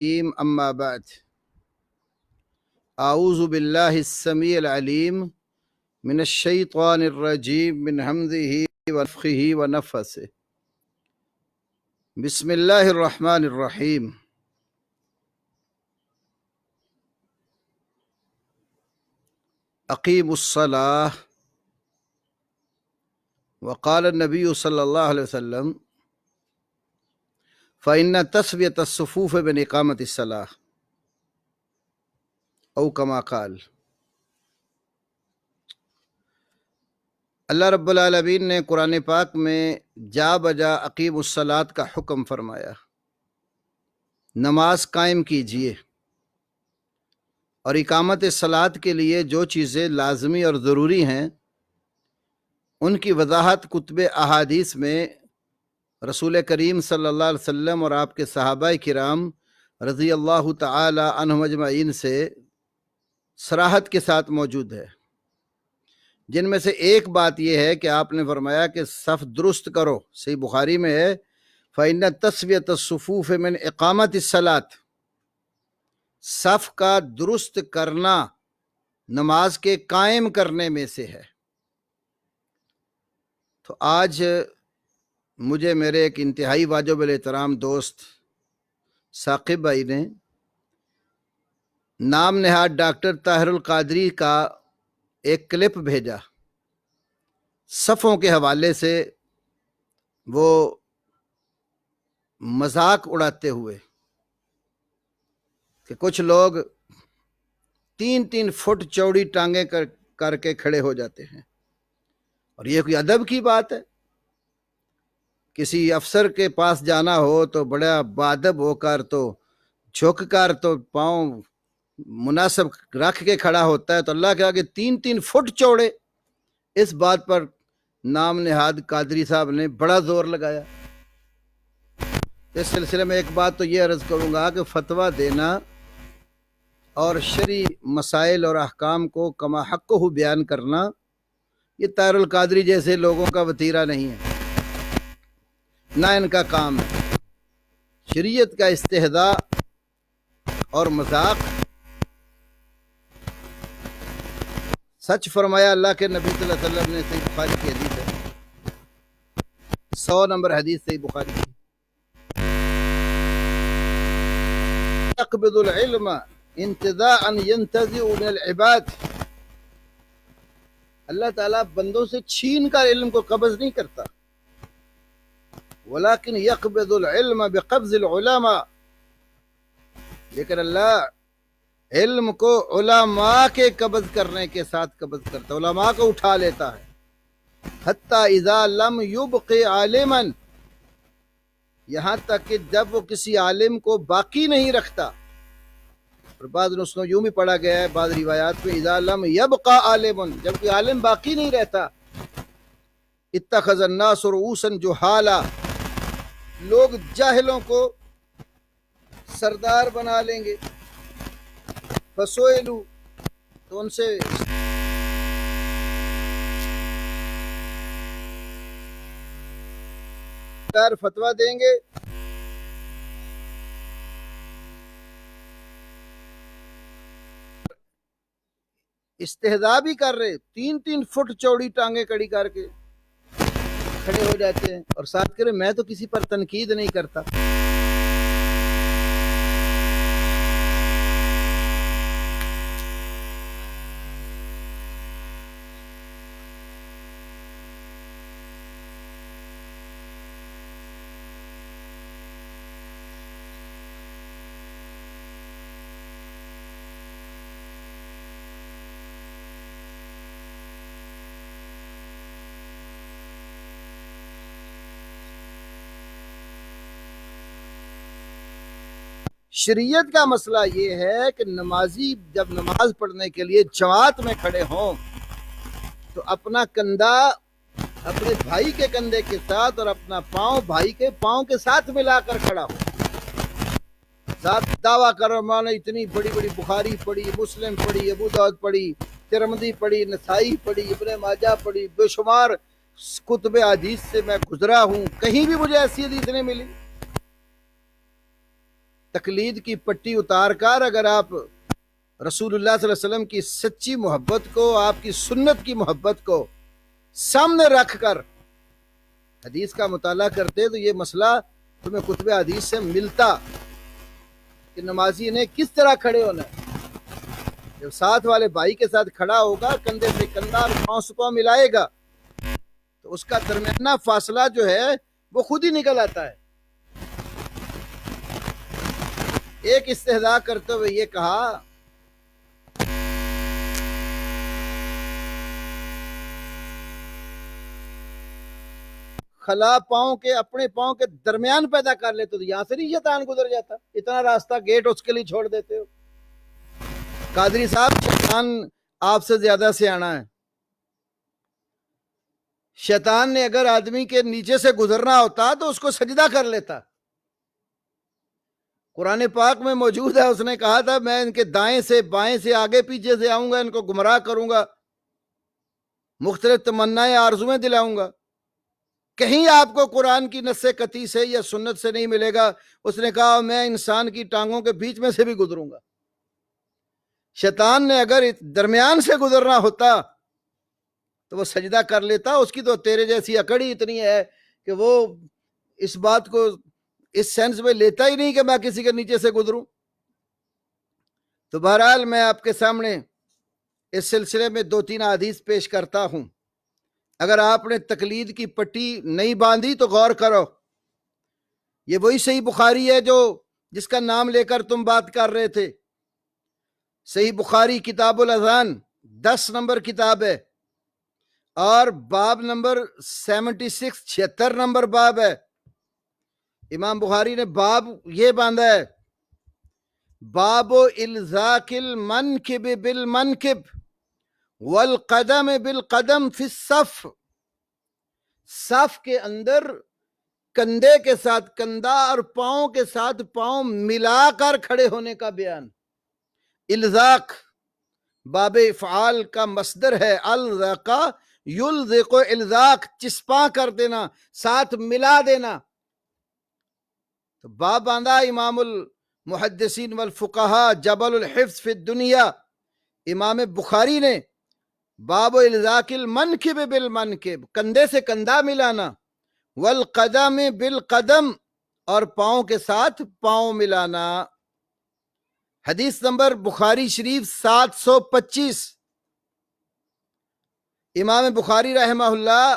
أما بعد أعوذ بالله السميع العليم من الشيطان الرجيم من همزه ونفخه ونفثه بسم الله الرحمن الرحيم أقيموا الصلاة وقال النبي صلى الله عليه وسلم فإن تسوية الصفوف من إقامة الصلاة أو كما قال۔ اللہ رب العالمین نے قرآن پاک میں جا بجا اقیم الصلاۃ کا حکم فرمایا، نماز قائم کیجئے، اور اقامت صلاۃ کے لیے جو چیزیں لازمی اور ضروری ہیں ان کی وضاحت کتب احادیث میں رسول کریم صلی اللہ علیہ وسلم اور آپ کے صحابہ کرام رضی اللہ تعالی عنہم اجمعین سے صراحت کے ساتھ موجود ہے، جن میں سے ایک بات یہ ہے کہ آپ نے فرمایا کہ صف درست کرو۔ صحیح بخاری میں ہے فَإِنَّ تَسْوِيَةَ الصُّفُوفِ مِنْ إِقَامَةِ الصَّلَاةِ، صف کا درست کرنا نماز کے قائم کرنے میں سے ہے۔ تو آج مجھے میرے ایک انتہائی واجب الاحترام دوست ثاقب بھائی نے نام نہاد ڈاکٹر طاہر القادری کا ایک کلپ بھیجا، صفوں کے حوالے سے وہ مذاق اڑاتے ہوئے کہ کچھ لوگ 3 فٹ چوڑی ٹانگیں کر کے کھڑے ہو جاتے ہیں، اور یہ کوئی ادب کی بات ہے؟ کسی افسر کے پاس جانا ہو تو بڑا باادب ہو کر، تو جھک کر، تو پاؤں مناسب رکھ کے کھڑا ہوتا ہے، تو اللہ کے آگے 3 فٹ چوڑے۔ اس بات پر نام نہاد قادری صاحب نے بڑا زور لگایا۔ اس سلسلے میں ایک بات تو یہ عرض کروں گا کہ فتویٰ دینا اور شرعی مسائل اور احکام کو کما حق ہو بیان کرنا یہ طاہر القادری جیسے لوگوں کا وتیرہ نہیں ہے، نہ ان کا کام ہے۔ شریعت کا استہزاء اور مذاق، سچ فرمایا اللہ کے نبی صلی اللہ علیہ وسلم نے، صحیح بخاری کی حدیث ہے، 100 نمبر حدیث صحیح بخاری کی، يقبض العلم انتزاعا ينتزع من العباد، اللہ تعالیٰ بندوں سے چھین کر علم کو قبض نہیں کرتا، ولیکن يقبض العلم بقبض العلماء، لیکن اللہ علم کو علماء کے قبض کرنے کے ساتھ قبض کرتا ہے، علماء کو اٹھا لیتا ہے۔ حتی اذا لم يبق عالما، یہاں تک کہ جب وہ کسی عالم کو باقی نہیں رکھتا، اور بعض نسخوں یوں بھی پڑھا گیا ہے بعض روایات میں اذا لم يبق عالم، جب کوئی عالم باقی نہیں رہتا، اتخذ الناس رؤوسا جہالا، لوگ جاہلوں کو سردار بنا لیں گے، فسئلوا، تو ان سے فتویٰ دیں گے۔ استہزاء بھی کر رہے، 3 فٹ چوڑی ٹانگیں کڑی کر کے کھڑے ہو جاتے ہیں، اور ساتھ کرے میں تو کسی پر تنقید نہیں کرتا۔ شریعت کا مسئلہ یہ ہے کہ نمازی جب نماز پڑھنے کے لیے جماعت میں کھڑے ہوں تو اپنا کندھا اپنے بھائی کے کندھے کے ساتھ اور اپنا پاؤں بھائی کے پاؤں کے ساتھ ملا کر کھڑا ہو، ساتھ دعویٰ کرو میں نے اتنی بڑی بڑی بخاری پڑھی، مسلم پڑھی، ابو داؤد پڑھی، ترمذی پڑھی، نسائی پڑھی، ابن ماجہ پڑھی، بے شمار کتب حدیث سے میں گزرا ہوں، کہیں بھی مجھے ایسی حدیث نہیں ملی۔ تقلید کی پٹی اتار کر اگر آپ رسول اللہ صلی اللہ علیہ وسلم کی سچی محبت کو، آپ کی سنت کی محبت کو سامنے رکھ کر حدیث کا مطالعہ کرتے تو یہ مسئلہ تمہیں کتب حدیث سے ملتا کہ نمازی نے کس طرح کھڑے ہونا ہے۔ جب ساتھ والے بھائی کے ساتھ کھڑا ہوگا، کندھے سے کندھا اور پاؤں سے پاؤں ملائے گا، تو اس کا درمیانہ فاصلہ جو ہے وہ خود ہی نکل آتا ہے۔ ایک استہزاء کرتے ہوئے یہ کہا خلا پاؤں کے اپنے پاؤں کے درمیان پیدا کر لیتے تو یہاں سے نہیں شیطان گزر جاتا، اتنا راستہ گیٹ اس کے لیے چھوڑ دیتے ہو۔ قادری صاحب، شیطان آپ سے زیادہ سیانا ہے۔ شیطان نے اگر آدمی کے نیچے سے گزرنا ہوتا تو اس کو سجدہ کر لیتا۔ قرآن پاک میں موجود ہے، اس نے کہا تھا میں ان کے دائیں سے بائیں سے آگے پیچھے سے آؤں گا، ان کو گمراہ کروں گا، مختلف تمنائیں آرزویں دلاؤں گا۔ کہیں آپ کو قرآن کی نص قطعی سے یا سنت سے نہیں ملے گا۔ اس نے کہا میں انسان کی ٹانگوں کے بیچ میں سے بھی گزروں گا۔ شیطان نے اگر درمیان سے گزرنا ہوتا تو وہ سجدہ کر لیتا۔ اس کی تو تیرے جیسی اکڑی اتنی ہے کہ وہ اس بات کو اس سینس میں لیتا ہی نہیں کہ میں کسی کے نیچے سے گزروں۔ تو بہرحال میں آپ کے سامنے اس سلسلے میں 2-3 حدیث پیش کرتا ہوں۔ اگر آپ نے تقلید کی پٹی نہیں باندھی تو غور کرو، یہ وہی صحیح بخاری ہے جو جس کا نام لے کر تم بات کر رہے تھے۔ صحیح بخاری کتاب الاذان 10 نمبر کتاب ہے، اور باب نمبر 76 نمبر باب ہے۔ امام بخاری نے باب یہ باندھا ہے، باب الزاق المنکب بالمنکب والقدم بالقدم فی الصف۔ صف کے اندر کندھے کے ساتھ کندھا اور پاؤں کے ساتھ پاؤں ملا کر کھڑے ہونے کا بیان۔ الزاق باب افعال کا مصدر ہے، الزاقہ یلزق الزاق، چسپاں کر دینا، ساتھ ملا دینا۔ تو باب باندھا امام المحدثین والفقہاء جبل الحفظ فی الدنیا امام بخاری نے، باب الزاق المنکب بالمنکب، کندھے سے کندھا ملانا، والقدم بالقدم، اور پاؤں کے ساتھ پاؤں ملانا۔ حدیث نمبر بخاری شریف 725۔ امام بخاری رحمہ اللہ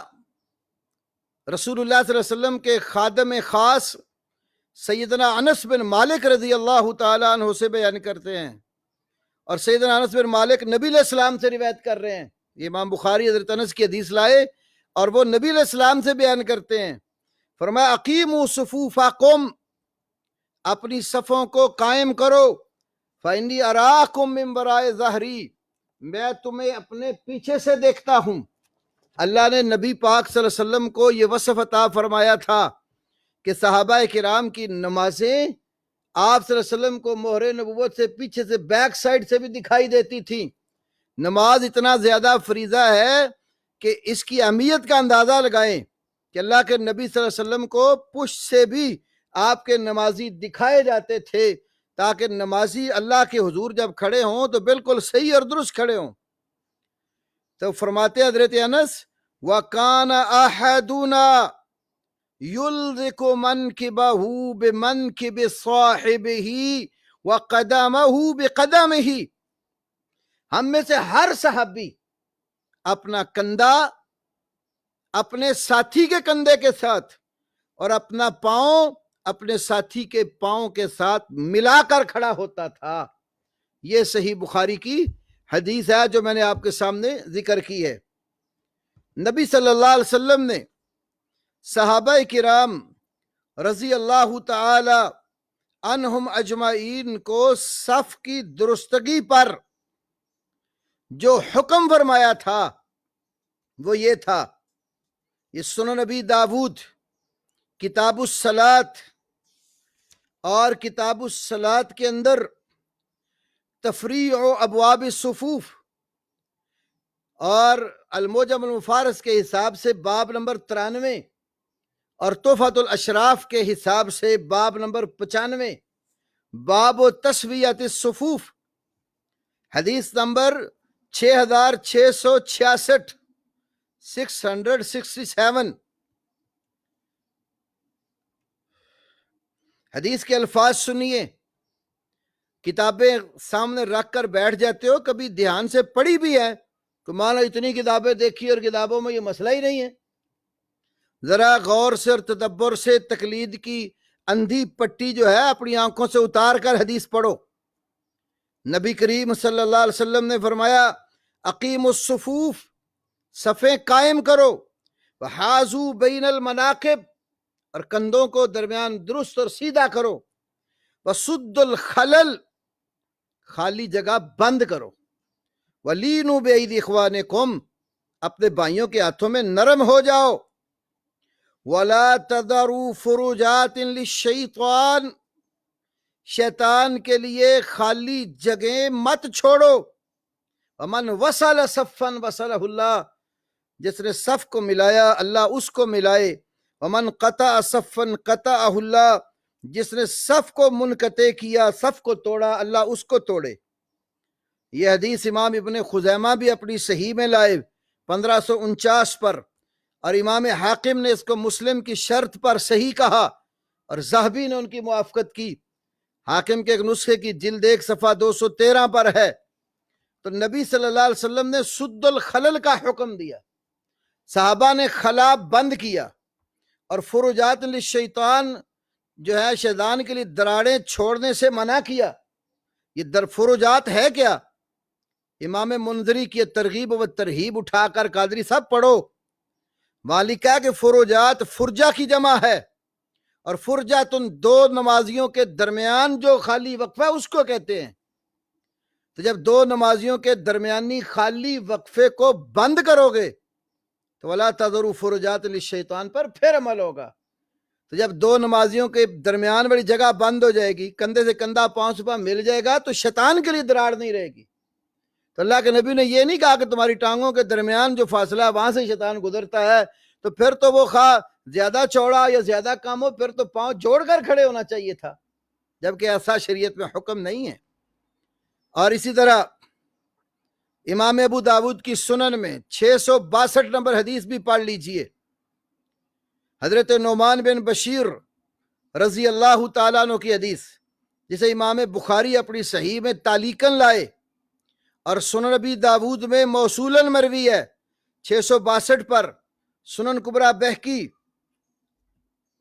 رسول اللہ صلی اللہ علیہ وسلم کے خادم خاص سیدنا انس بن مالک رضی اللہ تعالیٰ عنہ سے بیان کرتے ہیں، اور سیدنا انس بن مالک نبی علیہ السلام سے روایت کر رہے ہیں۔ یہ امام بخاری حضرت انس کی حدیث لائے اور وہ نبی علیہ السلام سے بیان کرتے ہیں۔ فرمایا اقیموا صفوفکم، اپنی صفوں کو قائم کرو، فإنی اراکم من وراء ظہری، میں تمہیں اپنے پیچھے سے دیکھتا ہوں۔ اللہ نے نبی پاک صلی اللہ علیہ وسلم کو یہ وصف عطا فرمایا تھا کہ صحابہ کرام کی نمازیں آپ صلی اللہ علیہ وسلم کو مہر نبوت سے پیچھے سے بیک سائڈ سے بھی دکھائی دیتی تھی۔ نماز اتنا زیادہ فریضہ ہے کہ اس کی اہمیت کا اندازہ لگائیں کہ اللہ کے نبی صلی اللہ علیہ وسلم کو پشت سے بھی آپ کے نمازی دکھائے جاتے تھے، تاکہ نمازی اللہ کے حضور جب کھڑے ہوں تو بالکل صحیح اور درست کھڑے ہوں۔ تو فرماتے حضرت انس وَكَانَ أَحَدُنَا يُلْزِقُ مَنْكِبَهُ بِمَنْكِبِ صَاحِبِهِ وَقَدَمَهُ بِقَدَمِهِ، ہم میں سے ہر صحابی اپنا کندھا اپنے ساتھی کے کندھے کے ساتھ اور اپنا پاؤں اپنے ساتھی کے پاؤں کے ساتھ ملا کر کھڑا ہوتا تھا۔ یہ صحیح بخاری کی حدیث ہے جو میں نے آپ کے سامنے ذکر کی ہے۔ نبی صلی اللہ علیہ وسلم نے صحابہ کرام رضی اللہ تعالی عنہم اجمعین کو صف کی درستگی پر جو حکم فرمایا تھا وہ یہ تھا، یہ سنن نبی داود کتاب الصلاۃ اور کتاب الصلاۃ کے اندر تفریع ابواب الصفوف اور المعجم المفارس کے حساب سے باب نمبر 93 اور تحفۃ الاشراف کے حساب سے باب نمبر 95 باب و تسویت الصفوف، حدیث نمبر 6666 667۔ حدیث کے الفاظ سنیے، کتابیں سامنے رکھ کر بیٹھ جاتے ہو، کبھی دھیان سے پڑھی بھی ہے تو مانا اتنی کتابیں دیکھی اور کتابوں میں یہ مسئلہ ہی نہیں ہے۔ ذرا غور سے اور تدبر سے تقلید کی اندھی پٹی جو ہے اپنی آنکھوں سے اتار کر حدیث پڑھو۔ نبی کریم صلی اللہ علیہ وسلم نے فرمایا اقیم الصفوف، صفیں قائم کرو، وحاذو بین المناقب، اور کندھوں کو درمیان درست اور سیدھا کرو، وسد الخلل، خالی جگہ بند کرو، ولینوا بایدی اخوانکم، اپنے بھائیوں کے ہاتھوں میں نرم ہو جاؤ، ولا تذروا فروجات للشیطان، شیطان کے لیے خالی جگہیں مت چھوڑو، ومن وصل صفا وصلہ اللہ، جس نے صف کو ملایا اللہ اس کو ملائے، ومن قطع صفا قطعہ اللہ، جس نے صف کو منقطع کیا، صف کو توڑا، اللہ اس کو توڑے۔ یہ حدیث امام ابن خزیمہ بھی اپنی صحیح میں لائے 1549 پر، اور امام حاکم نے اس کو مسلم کی شرط پر صحیح کہا، اور ذہبی نے ان کی موافقت کی۔ حاکم کے ایک نسخے کی جلد 1 صفحہ 213 پر ہے۔ تو نبی صلی اللہ علیہ وسلم نے سد الخلل کا حکم دیا، صحابہ نے خلا بند کیا، اور فروجات للشیطان جو ہے شیطان کے لیے دراڑیں چھوڑنے سے منع کیا۔ یہ فروجات ہے کیا؟ امام منذری کی ترغیب و ترہیب اٹھا کر قادری صاحب پڑھو، مالکہ کہ فروجات فرجہ کی جمع ہے، اور فرجہ تن دو نمازیوں کے درمیان جو خالی وقفہ اس کو کہتے ہیں۔ تو جب دو نمازیوں کے درمیانی خالی وقفے کو بند کرو گے تو ولا تذروا فروجات للشیطان پر پھر عمل ہوگا۔ تو جب دو نمازیوں کے درمیان والی جگہ بند ہو جائے گی، کندھے سے کندھا پاؤں سے پاؤں مل جائے گا، تو شیطان کے لیے دراڑ نہیں رہے گی۔ تو اللہ کے نبی نے یہ نہیں کہا کہ تمہاری ٹانگوں کے درمیان جو فاصلہ وہاں سے شیطان گزرتا ہے، تو پھر تو وہ خواہ زیادہ چوڑا یا زیادہ کم ہو، پھر تو پاؤں جوڑ کر کھڑے ہونا چاہیے تھا، جبکہ ایسا شریعت میں حکم نہیں ہے۔ اور اسی طرح امام ابو داود کی سنن میں 662 نمبر حدیث بھی پڑھ لیجئے، حضرت نعمان بن بشیر رضی اللہ تعالیٰ عنہ کی حدیث، جسے امام بخاری اپنی صحیح میں تعلیقاً لائے، اور سنن ابی داود میں موصولاً مروی ہے 662 پر، سنن کبریٰ بہقی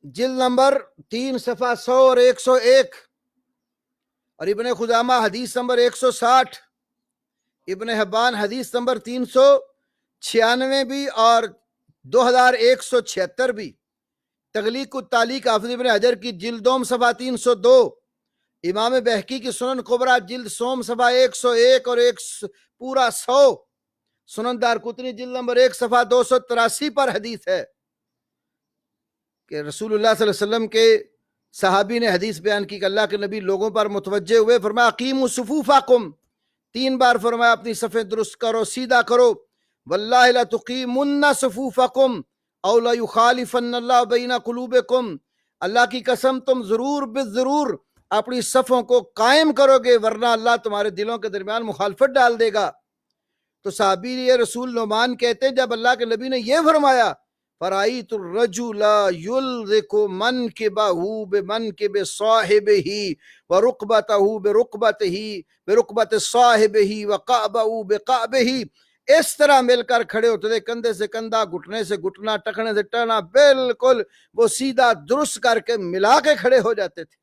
جلد نمبر 3 صفحہ 100 اور 101، اور ابن خزامہ حدیث نمبر 160، ابن حبان حدیث نمبر 396 بھی اور 2176 بھی، تغلیق التعلیق حافظ ابن حجر کی جلد 2 صفحہ 302، امام بہقی کی سنن کبریٰ جلد سوم صفحہ 101 اور پورا 100، سنن دارقطنی جلد نمبر 1 صفحہ 283 پر حدیث ہے کہ رسول اللہ صلی اللہ علیہ وسلم کے صحابی نے حدیث بیان کی کہ اللہ کے نبی لوگوں پر متوجہ ہوئے، فرمایا اقیموا صفوفکم، 3 بار فرمایا اپنی صفیں درست کرو، سیدھا کرو، واللہ لتقیمن صفوفکم او لیخالفن اللہ بین قلوبکم، اللہ کی قسم تم ضرور بالضرور اپنی صفوں کو قائم کرو گے، ورنہ اللہ تمہارے دلوں کے درمیان مخالفت ڈال دے گا۔ تو صحابی یہ رسول نعمان کہتے ہیں جب اللہ کے نبی نے یہ فرمایا فرأیت الرجل یلذک منکبہ بمنکب صاحبہ ورکبتہ برکبت صاحبہ وقعبہ بقعبہ، اس طرح مل کر کھڑے ہوتے تھے، کندھے سے کندھا، گھٹنے سے گھٹنا، ٹخنے سے ٹخنا، بالکل وہ سیدھا درست کر کے ملا کے کھڑے ہو جاتے تھے۔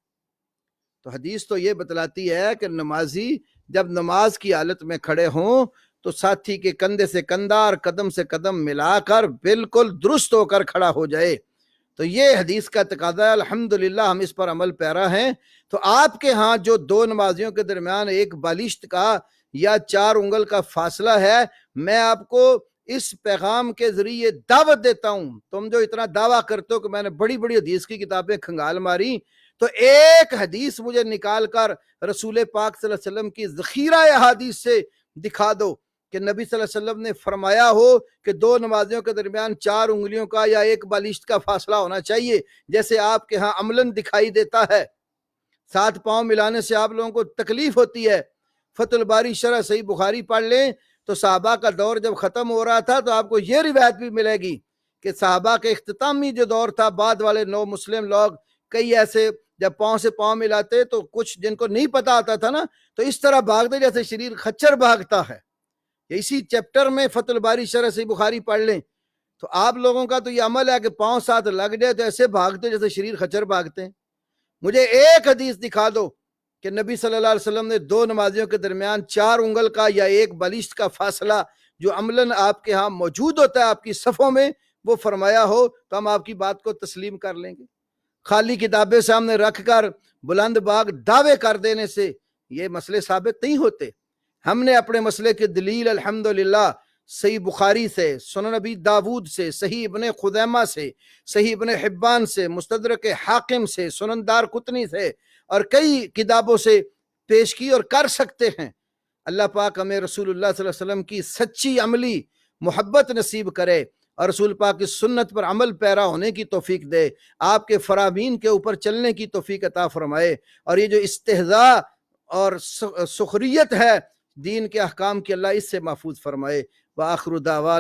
تو حدیث تو یہ بتلاتی ہے کہ نمازی جب نماز کی حالت میں کھڑے ہوں تو ساتھی کے کندھے سے کندھا اور قدم سے قدم ملا کر بالکل درست ہو کر کھڑا ہو جائے۔ تو یہ حدیث کا تقاضا ہے، الحمدللہ ہم اس پر عمل پیرا ہیں۔ تو آپ کے ہاں جو دو نمازیوں کے درمیان ایک بالشت کا یا 4 انگل کا فاصلہ ہے، میں آپ کو اس پیغام کے ذریعے دعوت دیتا ہوں، تم جو اتنا دعویٰ کرتے ہو کہ میں نے بڑی بڑی حدیث کی کتابیں کھنگال ماری، تو ایک حدیث مجھے نکال کر رسول پاک صلی اللہ علیہ وسلم کی ذخیرہ احادیث سے دکھا دو کہ نبی صلی اللہ علیہ وسلم نے فرمایا ہو کہ 2 نمازیوں کے درمیان 4 انگلیوں کا یا 1 بالشت کا فاصلہ ہونا چاہیے، جیسے آپ کے ہاں عملاً دکھائی دیتا ہے۔ ساتھ پاؤں ملانے سے آپ لوگوں کو تکلیف ہوتی ہے۔ فتح الباری شرح صحیح بخاری پڑھ لیں تو صحابہ کا دور جب ختم ہو رہا تھا تو آپ کو یہ روایت بھی ملے گی کہ صحابہ کے اختتامی جو دور تھا، بعد والے نو مسلم لوگ کئی ایسے جب پاؤں سے پاؤں ملاتے تو کچھ جن کو نہیں پتا آتا تھا نا، تو اس طرح بھاگتے جیسے شریر خچر بھاگتا ہے۔ اسی چیپٹر میں فتح الباری شرح صحیح بخاری پڑھ لیں تو آپ لوگوں کا تو یہ عمل ہے کہ پاؤں ساتھ لگ جائے تو ایسے بھاگتے جیسے شریر خچر بھاگتے ہیں۔ مجھے ایک حدیث دکھا دو کہ نبی صلی اللہ علیہ وسلم نے دو نمازیوں کے درمیان 4 انگل کا یا 1 بالشت کا فاصلہ جو عملاً آپ کے ہاں موجود ہوتا ہے آپ کی صفوں میں، وہ فرمایا ہو تو ہم آپ کی بات کو تسلیم کر لیں گے۔ خالی کتابیں سامنے رکھ کر بلند باغ دعوے کر دینے سے یہ مسئلے ثابت نہیں ہوتے۔ ہم نے اپنے مسئلے کی دلیل الحمدللہ صحیح بخاری سے، سنن ابی داود سے، صحیح ابن خزیمہ سے، صحیح ابن حبان سے، مستدرک حاکم سے، سنن دار قطنی سے اور کئی کتابوں سے پیش کی اور کر سکتے ہیں۔ اللہ پاک ہمیں رسول اللہ صلی اللہ علیہ وسلم کی سچی عملی محبت نصیب کرے اور رسول پاک کی سنت پر عمل پیرا ہونے کی توفیق دے، آپ کے فرامین کے اوپر چلنے کی توفیق عطا فرمائے، اور یہ جو استہزاء اور سخریت ہے دین کے احکام کی، اللہ اس سے محفوظ فرمائے۔ وآخر دعوانا